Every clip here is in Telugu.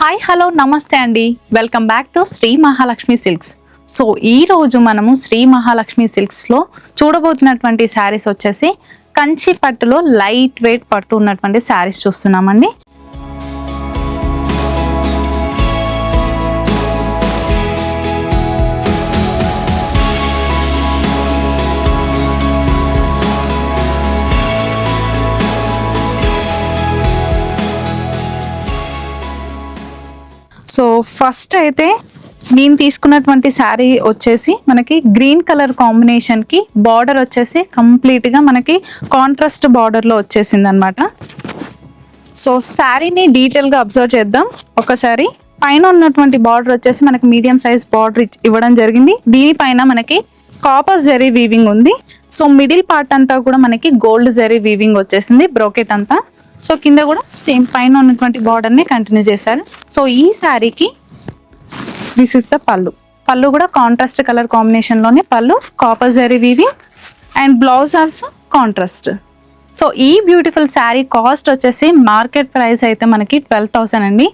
హాయ్ హలో నమస్తే అండి, welcome back to Sri Mahalakshmi silks. So ఈ రోజు మనము శ్రీ మహాలక్ష్మి సిల్క్స్లో చూడబోతున్నటువంటి శారీస్ వచ్చేసి కంచి పట్టులో లైట్ వెయిట్ పట్టు ఉన్నటువంటి శారీస్ చూస్తున్నామండి. సో ఫస్ట్ అయితే నేను తీసుకున్నటువంటి శారీ వచ్చేసి మనకి గ్రీన్ కలర్ కాంబినేషన్కి బార్డర్ వచ్చేసి కంప్లీట్గా మనకి కాంట్రాస్ట్ బార్డర్లో వచ్చేసింది అనమాట. సో శారీని డీటెయిల్గా అబ్జర్వ్ చేద్దాం ఒకసారి. పైన ఉన్నటువంటి బార్డర్ వచ్చేసి మనకి మీడియం సైజ్ బార్డర్ ఇవ్వడం జరిగింది. దీనిపైన మనకి కాపర్ జరీ వీవింగ్ ఉంది. సో మిడిల్ పార్ట్ అంతా కూడా మనకి గోల్డ్ జరీ వీవింగ్ వచ్చేసింది, బ్రోకెట్ అంతా. సో కింద కూడా సేమ్ పైన ఉన్నటువంటి బార్డర్ని కంటిన్యూ చేశారు. సో ఈ శారీకి దిస్ ఇస్ ద పళ్ళు. పళ్ళు కూడా కాంట్రాస్ట్ కలర్ కాంబినేషన్లోనే పళ్ళు, copper zari weaving and blouse also contrast. So ఈ బ్యూటిఫుల్ శారీ కాస్ట్ వచ్చేసి మార్కెట్ ప్రైస్ అయితే మనకి 12,000 అండి.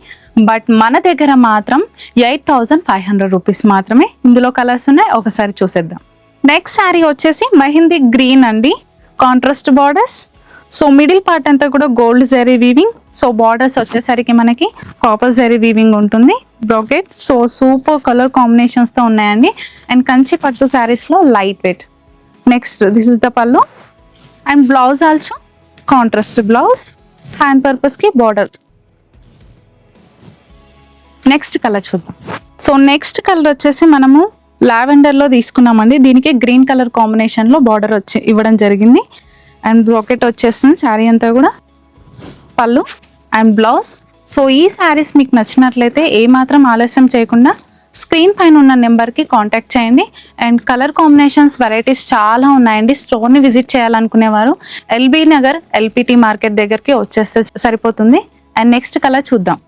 బట్ మన దగ్గర మాత్రం 8,500 రూపీస్ మాత్రమే. ఇందులో కలర్స్ ఉన్నాయి, ఒకసారి చూసేద్దాం. నెక్స్ట్ శారీ వచ్చేసి మెహందీ గ్రీన్ అండి, contrast borders. So middle part అంతా కూడా gold zari weaving. So borders వచ్చేసరికి మనకి కాపర్ జరీ వీవింగ్ ఉంటుంది, బ్రోకెట్. సో సూపర్ కలర్ కాంబినేషన్స్తో ఉన్నాయండి. అండ్ కంచి పట్టు శారీస్లో light weight. Next this is the pallu and blouse also contrast blouse, hand పర్పస్కి బార్డర్. నెక్స్ట్ కలర్ చూద్దాం. సో నెక్స్ట్ కలర్ వచ్చేసి మనము లావెండర్లో తీసుకున్నామండి. దీనికి గ్రీన్ కలర్ కాంబినేషన్లో బార్డర్ వచ్చి ఇవ్వడం జరిగింది. అండ్ బ్రోకెట్ వచ్చేస్తుంది శారీ అంతా కూడా, పళ్ళు అండ్ బ్లౌజ్. సో ఈ శారీస్ మీకు నచ్చినట్లయితే ఏమాత్రం ఆలస్యం చేయకుండా స్క్రీన్ పైన ఉన్న నెంబర్కి కాంటాక్ట్ చేయండి. అండ్ కలర్ కాంబినేషన్స్ వెరైటీస్ చాలా ఉన్నాయండి. స్టోర్ని విజిట్ చేయాలనుకునేవారు ఎల్బీ నగర్ ఎల్పిటి మార్కెట్ దగ్గరికి వచ్చేస్తే సరిపోతుంది. అండ్ నెక్స్ట్ కలర్ చూద్దాం.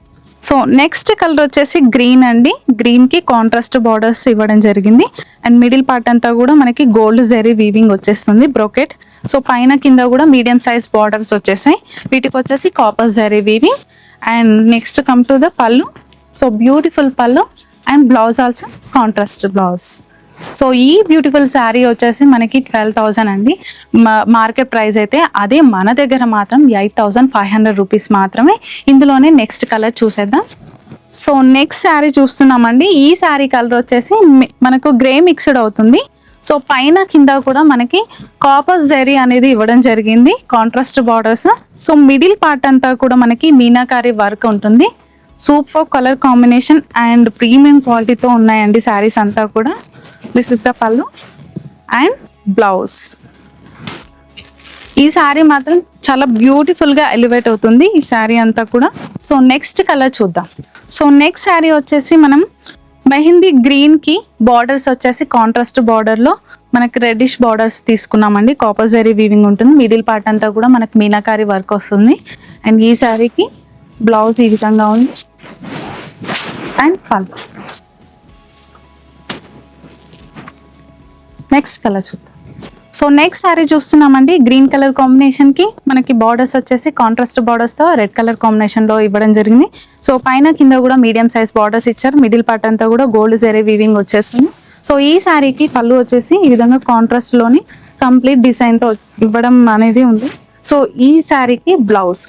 సో నెక్స్ట్ కలర్ వచ్చేసి గ్రీన్ అండి. గ్రీన్కి కాంట్రాస్ట్ బార్డర్స్ ఇవ్వడం జరిగింది. అండ్ మిడిల్ పార్ట్ అంతా కూడా మనకి గోల్డ్ జరీ వీవింగ్ వచ్చేస్తుంది, బ్రోకెట్. సో పైన కింద కూడా మీడియం సైజ్ బార్డర్స్ వచ్చేసాయి. వీటికి వచ్చేసి copper zari weaving. And next come to the పళ్ళు. సో బ్యూటిఫుల్ పళ్ళు and blouse also contrast blouse. So ఈ బ్యూటిఫుల్ శారీ వచ్చేసి మనకి 12,000 అండి మార్కెట్ ప్రైస్ అయితే. అదే మన దగ్గర మాత్రం 8,500 రూపీస్ మాత్రమే. ఇందులోనే నెక్స్ట్ కలర్ చూసేద్దాం. సో నెక్స్ట్ శారీ చూస్తున్నామండి. ఈ శారీ కలర్ వచ్చేసి మనకు గ్రే మిక్స్డ్ అవుతుంది. సో పైన కింద కూడా మనకి కాపర్ జరీ అనేది ఇవ్వడం జరిగింది, contrast borders. So middle part అంతా కూడా మనకి మీనాకారి వర్క్ ఉంటుంది. Super colour combination and premium క్వాలిటీతో ఉన్నాయండి శారీస్ అంతా కూడా. This is the pallu and blouse. ఈ శారీ మాత్రం చాలా బ్యూటిఫుల్గా ఎలివేట్ అవుతుంది ఈ శారీ అంతా కూడా. సో నెక్స్ట్ కలర్ చూద్దాం. సో నెక్స్ట్ శారీ వచ్చేసి మనం మెహందీ గ్రీన్కి బార్డర్స్ వచ్చేసి కాంట్రాస్ట్ బార్డర్లో మనకి రెడ్డిష్ బార్డర్స్ తీసుకున్నామండి. కాపర్ జరీ వీవింగ్ ఉంటుంది. మిడిల్ పార్ట్ అంతా కూడా మనకి మీనాకారి వర్క్ వస్తుంది. అండ్ ఈ శారీకి బ్లౌజ్ ఈ విధంగా ఉంది అండ్ పళ్ళు. నెక్స్ట్ కలర్ చూద్దాం. సో నెక్స్ట్ శారీ చూస్తున్నామండి. గ్రీన్ కలర్ కాంబినేషన్కి మనకి బార్డర్స్ వచ్చేసి కాంట్రాస్ట్ బార్డర్స్తో రెడ్ కలర్ కాంబినేషన్లో ఇవ్వడం జరిగింది. సో పైన కింద కూడా మీడియం సైజ్ బార్డర్స్ ఇచ్చారు. మిడిల్ పార్ట్ అంతా కూడా గోల్డ్ జరీ వీవింగ్ వచ్చేస్తుంది. సో ఈ శారీకి పళ్ళు వచ్చేసి ఈ విధంగా కాంట్రాస్ట్లోని కంప్లీట్ డిజైన్తో ఇవ్వడం అనేది ఉంది. సో ఈ శారీకి blouse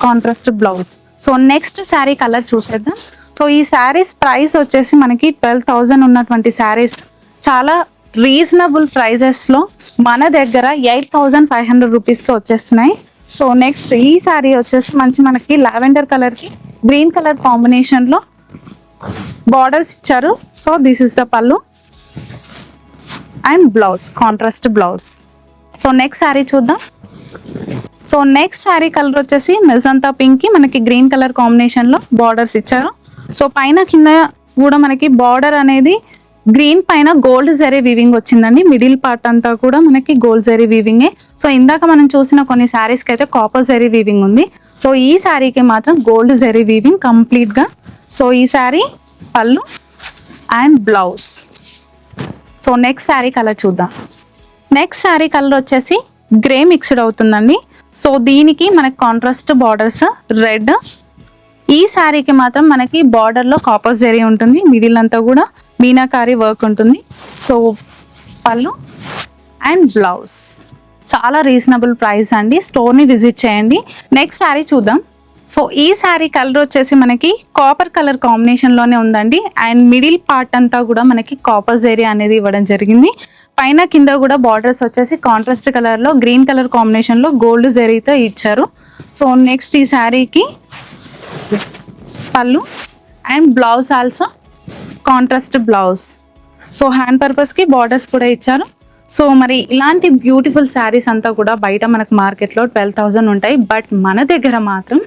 contrast blouse. So next sari colour చూసేద్దాం. సో ఈ శారీస్ ప్రైస్ వచ్చేసి మనకి 12,000 ఉన్నటువంటి శారీస్ చాలా రీజనబుల్ ప్రైజెస్లో మన దగ్గర 8,500 రూపీస్కి వచ్చేస్తున్నాయి. సో నెక్స్ట్ ఈ శారీ వచ్చేసి మనకి లావెండర్ కలర్కి గ్రీన్ కలర్ కాంబినేషన్లో బార్డర్స్ ఇచ్చారు. So this is the pallu and blouse, contrast blouse. So next sari చూద్దాం. సో నెక్స్ట్ శారీ కలర్ వచ్చేసి మెజంతా పింక్కి మనకి గ్రీన్ కలర్ కాంబినేషన్లో బార్డర్స్ ఇచ్చారు. సో పైన కింద కూడా మనకి బార్డర్ అనేది గ్రీన్ పైన గోల్డ్ జరీ వీవింగ్ వచ్చిందండి. మిడిల్ పార్ట్ అంతా కూడా మనకి గోల్డ్ జరీ వీవింగే. సో ఇందాక మనం చూసిన కొన్ని శారీస్కి అయితే కాపర్ జరీ వీవింగ్ ఉంది. సో ఈ శారీకి మాత్రం గోల్డ్ జరీ వీవింగ్ కంప్లీట్గా. సో ఈ శారీ పళ్ళు and blouse. So next sari colour చూద్దాం. నెక్స్ట్ శారీ కలర్ వచ్చేసి గ్రే మిక్స్డ్ అవుతుందండి. సో దీనికి మనకి కాంట్రాస్ట్ బార్డర్స్ రెడ్ ఈ శారీకి మాత్రం మనకి బార్డర్ లో కాపర్ జరీ ఉంటుంది, మిడిల్ అంతా కూడా మీనాకారి వర్క్ ఉంటుంది. సో పళ్ళు అండ్ బ్లౌజ్ చాలా రీజనబుల్ ప్రైస్ అండి. స్టోర్ ని విజిట్ చేయండి. నెక్స్ట్ శారీ చూద్దాం. సో ఈ శారీ కలర్ వచ్చేసి మనకి కాపర్ కలర్ కాంబినేషన్ లోనే ఉందండి. అండ్ మిడిల్ పార్ట్ అంతా కూడా మనకి కాపర్ జరీ అనేది ఇవ్వడం జరిగింది. పైన కింద కూడా బార్డర్స్ వచ్చేసి కాంట్రాస్ట్ కలర్ లో గ్రీన్ కలర్ కాంబినేషన్ లో గోల్డ్ జరీతో ఇచ్చారు. సో నెక్స్ట్ ఈ శారీకి పళ్ళు and blouse also contrast blouse. So hand purpose కి బార్డర్స్ కూడా ఇచ్చారు. సో మరి ఇలాంటి బ్యూటిఫుల్ శారీస్ అంతా కూడా బయట మనకు మార్కెట్లో 12,000 ఉంటాయి, బట్ మన దగ్గర మాత్రం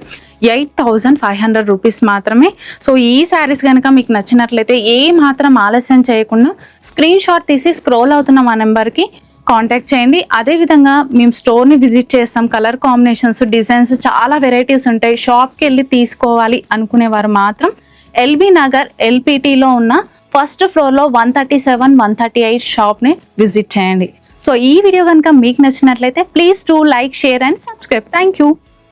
8,500 రూపీస్ మాత్రమే. సో ఈ శారీస్ కనుక మీకు నచ్చినట్లయితే ఏ మాత్రం ఆలస్యం చేయకుండా స్క్రీన్ షాట్ తీసి స్క్రోల్ అవుతున్న మా నెంబర్కి కాంటాక్ట్ చేయండి. అదేవిధంగా మేము స్టోర్ని విజిట్ చేస్తాం. కలర్ కాంబినేషన్స్, డిజైన్స్ చాలా వెరైటీస్ ఉంటాయి. షాప్కి వెళ్ళి తీసుకోవాలి అనుకునేవారు మాత్రం ఎల్బీ నగర్ ఎల్పిటిలో ఉన్న ఫస్ట్ ఫ్లోర్లో 137, 138 షాప్ని విజిట్ చేయండి. సో ఈ వీడియో కనుక మీకు నచ్చినట్లయితే please do like, share and subscribe. Thank you.